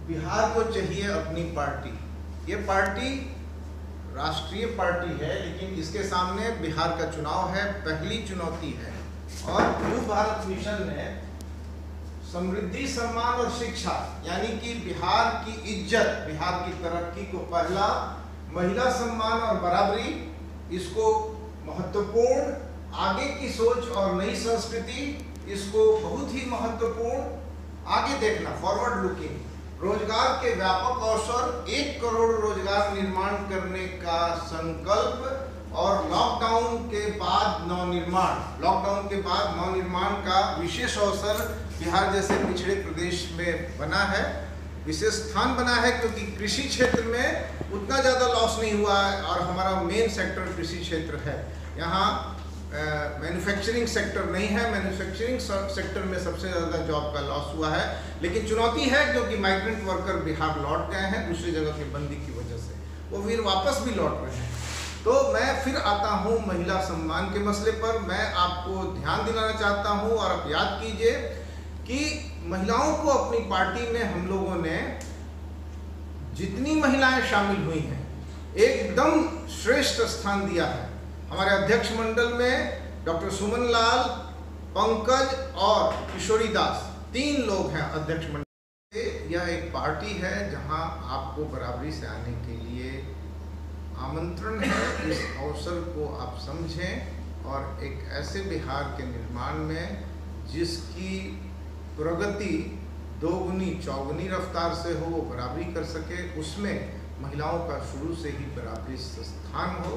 बिहार को चाहिए अपनी पार्टी। ये पार्टी राष्ट्रीय पार्टी है, लेकिन इसके सामने बिहार का चुनाव है, पहली चुनौती है। और न्यू भारत मिशन ने समृद्धि, सम्मान और शिक्षा यानी कि बिहार की इज्जत, बिहार की तरक्की को पहला, महिला सम्मान और बराबरी इसको महत्वपूर्ण, आगे की सोच और नई संस्कृति इसको बहुत ही महत्वपूर्ण, आगे देखना, फॉरवर्ड लुकिंग, रोजगार के व्यापक अवसर, 1 करोड़ रोजगार निर्माण करने का संकल्प और लॉकडाउन के बाद नवनिर्माण का विशेष अवसर बिहार जैसे पिछड़े प्रदेश में बना है, विशेष स्थान बना है, क्योंकि कृषि क्षेत्र में उतना ज़्यादा लॉस नहीं हुआ है और हमारा मेन सेक्टर कृषि क्षेत्र है। यहाँ मैन्युफैक्चरिंग सेक्टर नहीं है, मैन्युफैक्चरिंग सेक्टर में सबसे ज़्यादा जॉब का लॉस हुआ है। लेकिन चुनौती है क्योंकि माइग्रेंट वर्कर बिहार लौट गए हैं दूसरी जगह की बंदी की वजह से, वो फिर वापस भी लौट रहे हैं। तो मैं फिर आता हूँ महिला सम्मान के मसले पर। मैं आपको ध्यान दिलाना चाहता हूँ और आप याद कीजिए कि महिलाओं को अपनी पार्टी में हम लोगों ने जितनी महिलाएं शामिल हुई हैं एकदम श्रेष्ठ स्थान दिया है। हमारे अध्यक्ष मंडल में डॉक्टर सुमन लाल, पंकज और किशोरी दास 3 लोग हैं अध्यक्ष मंडल। यह एक पार्टी है जहां आपको बराबरी से आने के लिए आमंत्रण है। इस अवसर को आप समझें और एक ऐसे बिहार के निर्माण में जिसकी प्रगति 2-4 रफ्तार से हो, वो बराबरी कर सके, उसमें महिलाओं का शुरू से ही बराबरी स्थान हो।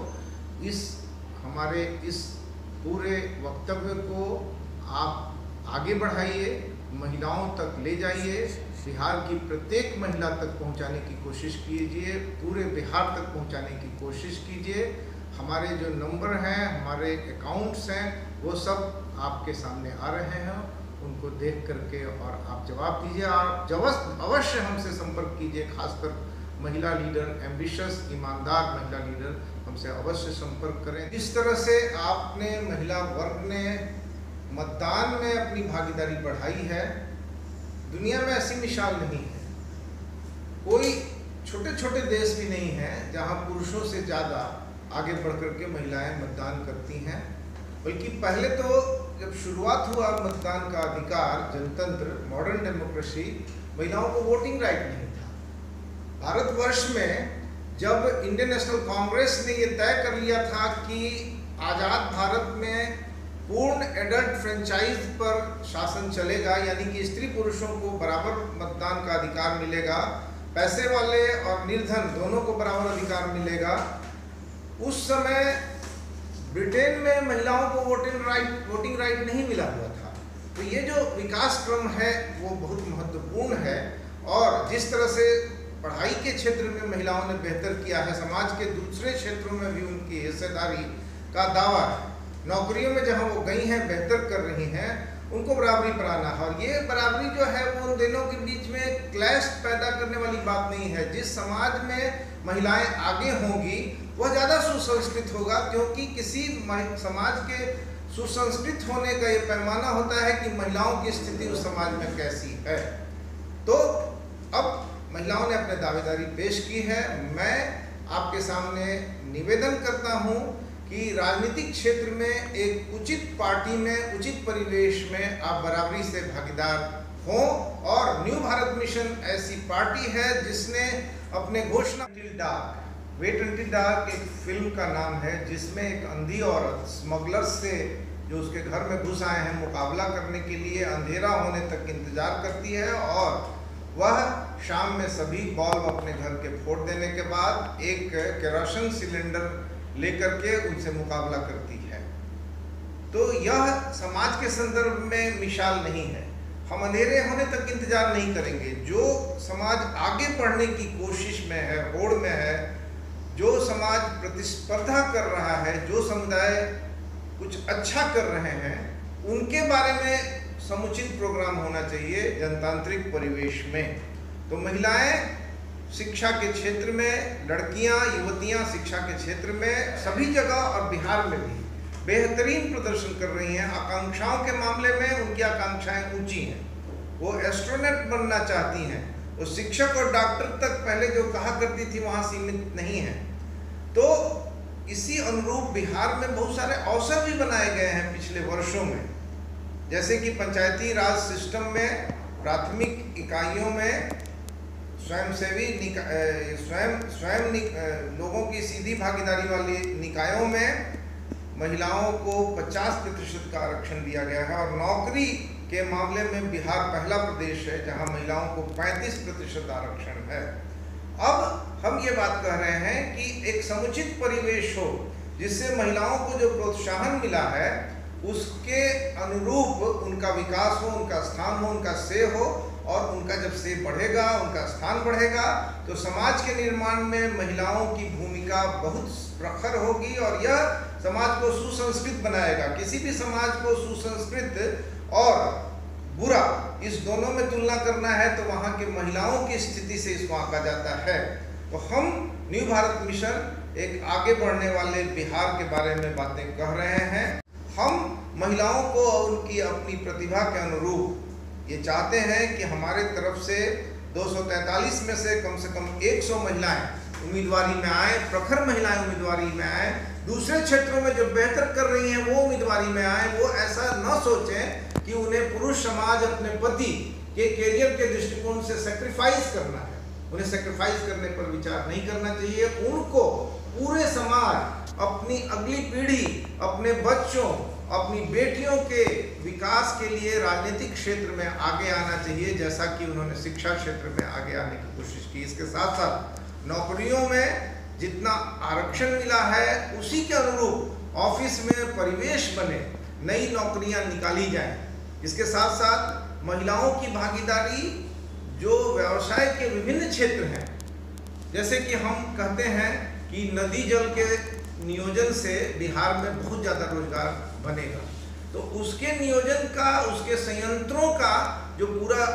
हमारे इस पूरे वक्तव्य को आप आगे बढ़ाइए, महिलाओं तक ले जाइए, बिहार की प्रत्येक महिला तक पहुंचाने की कोशिश कीजिए, पूरे बिहार तक पहुंचाने की कोशिश कीजिए। हमारे जो नंबर हैं, हमारे अकाउंट्स हैं, वो सब आपके सामने आ रहे हैं, उनको देख करके और आप जवाब दीजिए। आप अवश्य हमसे संपर्क कीजिए, खासकर महिला लीडर, एम्बिशियस, ईमानदार महिला लीडर हमसे अवश्य संपर्क करें। इस तरह से आपने महिला वर्ग ने मतदान में अपनी भागीदारी बढ़ाई है, दुनिया में ऐसी मिसाल नहीं है। कोई छोटे छोटे देश भी नहीं है जहां पुरुषों से ज़्यादा आगे बढ़ कर के महिलाएं मतदान करती हैं। बल्कि पहले तो जब शुरुआत हुआ मतदान का अधिकार, जनतंत्र, मॉडर्न डेमोक्रेसी, महिलाओं को वोटिंग राइट नहीं था। भारतवर्ष में जब इंडियन नेशनल कांग्रेस ने ये तय कर लिया था कि आज़ाद भारत में पूर्ण एडल्ट फ्रेंचाइज पर शासन चलेगा, यानी कि स्त्री पुरुषों को बराबर मतदान का अधिकार मिलेगा, पैसे वाले और निर्धन दोनों को बराबर अधिकार मिलेगा, उस समय ब्रिटेन में महिलाओं को वोटिंग राइट नहीं मिला हुआ था। तो ये जो विकास क्रम है वो बहुत महत्वपूर्ण है। और जिस तरह से पढ़ाई के क्षेत्र में महिलाओं ने बेहतर किया है, समाज के दूसरे क्षेत्रों में भी उनकी हिस्सेदारी का दावा है। नौकरियों में जहां वो गई हैं, बेहतर कर रही हैं, उनको बराबरी बनाना है। और ये बराबरी जो है वो उन दोनों के बीच में क्लैश पैदा करने वाली बात नहीं है। जिस समाज में महिलाएं आगे होंगी वह ज़्यादा सुसंस्कृत होगा, क्योंकि किसी समाज के सुसंस्कृत होने का ये पैमाना होता है कि महिलाओं की स्थिति उस समाज में कैसी है। तो अब महिलाओं ने अपने दावेदारी पेश की है। मैं आपके सामने निवेदन करता हूं कि राजनीतिक क्षेत्र में एक उचित पार्टी में, उचित परिवेश में आप बराबरी से भागीदार हों। और न्यू भारत मिशन ऐसी पार्टी है जिसने अपने घोषणा वेट अंटिल डार्क एक फिल्म का नाम है, जिसमें एक अंधी औरत स्मगलर्स से जो उसके घर में घुस आए हैं मुकाबला करने के लिए अंधेरा होने तक इंतजार करती है, और वह शाम में सभी बल्ब अपने घर के फोड़ देने के बाद एक केरोसिन सिलेंडर लेकर के उनसे मुकाबला करती है। तो यह समाज के संदर्भ में मिसाल नहीं है। हम अंधेरे होने तक इंतजार नहीं करेंगे। जो समाज आगे बढ़ने की कोशिश में है, होड़ में है, जो समाज प्रतिस्पर्धा कर रहा है, जो समुदाय कुछ अच्छा कर रहे हैं, उनके बारे में समुचित प्रोग्राम होना चाहिए जनतांत्रिक परिवेश में। तो महिलाएं शिक्षा के क्षेत्र में, लड़कियां, युवतियां शिक्षा के क्षेत्र में सभी जगह और बिहार में भी बेहतरीन प्रदर्शन कर रही हैं। आकांक्षाओं के मामले में उनकी आकांक्षाएं ऊंची हैं। वो एस्ट्रोनॉट बनना चाहती हैं, वो शिक्षक और डॉक्टर तक पहले जो कहा करती थी वहाँ सीमित नहीं है। तो इसी अनुरूप बिहार में बहुत सारे अवसर भी बनाए गए हैं पिछले वर्षों में, जैसे कि पंचायती राज सिस्टम में प्राथमिक इकाइयों में स्वयंसेवी स्वयं लोगों की सीधी भागीदारी वाली निकायों में महिलाओं को 50% का आरक्षण दिया गया है, और नौकरी के मामले में बिहार पहला प्रदेश है जहां महिलाओं को 35% आरक्षण है। अब हम ये बात कह रहे हैं कि एक समुचित परिवेश हो जिससे महिलाओं को जो प्रोत्साहन मिला है उसके अनुरूप उनका विकास हो, उनका स्थान हो, उनका से हो, और उनका जब से बढ़ेगा, उनका स्थान बढ़ेगा तो समाज के निर्माण में महिलाओं की भूमिका बहुत प्रखर होगी और यह समाज को सुसंस्कृत बनाएगा। किसी भी समाज को सुसंस्कृत और बुरा इस दोनों में तुलना करना है तो वहाँ की महिलाओं की स्थिति से इसको आंका जाता है। तो हम न्यू भारत मिशन एक आगे बढ़ने वाले बिहार के बारे में बातें कह रहे हैं। हम महिलाओं को उनकी अपनी प्रतिभा के अनुरूप ये चाहते हैं कि हमारे तरफ से 243 में से कम 100 महिलाएं उम्मीदवारी में आए, प्रखर महिलाएं उम्मीदवारी में आए, दूसरे क्षेत्रों में जो बेहतर कर रही हैं वो उम्मीदवारी में आए। वो ऐसा न सोचें कि उन्हें पुरुष समाज अपने पति के कैरियर के दृष्टिकोण से सेक्रीफाइस करना है, उन्हें सेक्रीफाइस करने पर विचार नहीं करना चाहिए। उनको पूरे समाज, अपनी अगली पीढ़ी, अपने बच्चों, अपनी बेटियों के विकास के लिए राजनीतिक क्षेत्र में आगे आना चाहिए, जैसा कि उन्होंने शिक्षा क्षेत्र में आगे आने की कोशिश की। इसके साथ साथ नौकरियों में जितना आरक्षण मिला है उसी के अनुरूप ऑफिस में परिवेश बने, नई नौकरियां निकाली जाएं। इसके साथ साथ महिलाओं की भागीदारी जो व्यवसाय के विभिन्न क्षेत्र हैं, जैसे कि हम कहते हैं कि नदी जल के नियोजन से बिहार में बहुत ज़्यादा रोजगार बनेगा, तो उसके नियोजन का, उसके संयंत्रों का जो पूरा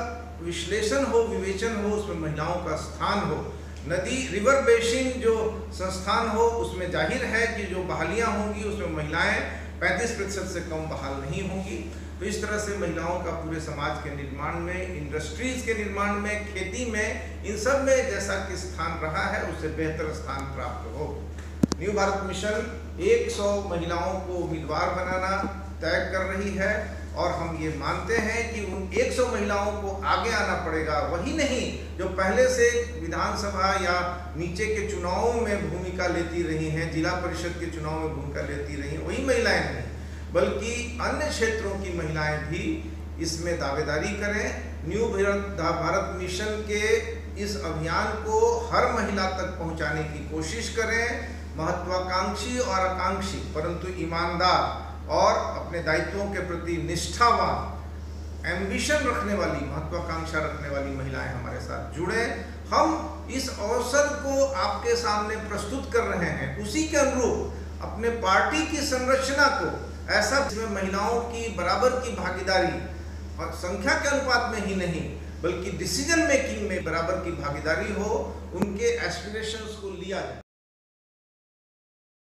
विश्लेषण हो, विवेचन हो, उसमें महिलाओं का स्थान हो। नदी रिवर बेसिन जो संस्थान हो उसमें जाहिर है कि जो बहालियाँ होंगी उसमें महिलाएं 35% से कम बहाल नहीं होंगी। तो इस तरह से महिलाओं का पूरे समाज के निर्माण में, इंडस्ट्रीज के निर्माण में, खेती में, इन सब में जैसा कि स्थान रहा है उससे बेहतर स्थान प्राप्त हो। न्यू भारत मिशन 100 महिलाओं को उम्मीदवार बनाना तय कर रही है, और हम ये मानते हैं कि उन 100 महिलाओं को आगे आना पड़ेगा। वही नहीं जो पहले से विधानसभा या नीचे के चुनावों में भूमिका लेती रही हैं, जिला परिषद के चुनाव में भूमिका लेती रही, वही महिलाएं नहीं बल्कि अन्य क्षेत्रों की महिलाएं भी इसमें दावेदारी करें। न्यू भारत मिशन के इस अभियान को हर महिला तक पहुंचाने की कोशिश करें। महत्वाकांक्षी और आकांक्षी परंतु ईमानदार और अपने दायित्वों के प्रति निष्ठावान, एम्बिशन रखने वाली, महत्वाकांक्षा रखने वाली महिलाएं हमारे साथ जुड़े। हम इस अवसर को आपके सामने प्रस्तुत कर रहे हैं, उसी के अनुरूप अपने पार्टी की संरचना को ऐसा जिसमें महिलाओं की बराबर की भागीदारी और संख्या के अनुपात में ही नहीं बल्कि डिसीजन मेकिंग में बराबर की भागीदारी हो, उनके एस्पिरेशंस को लिया जाए।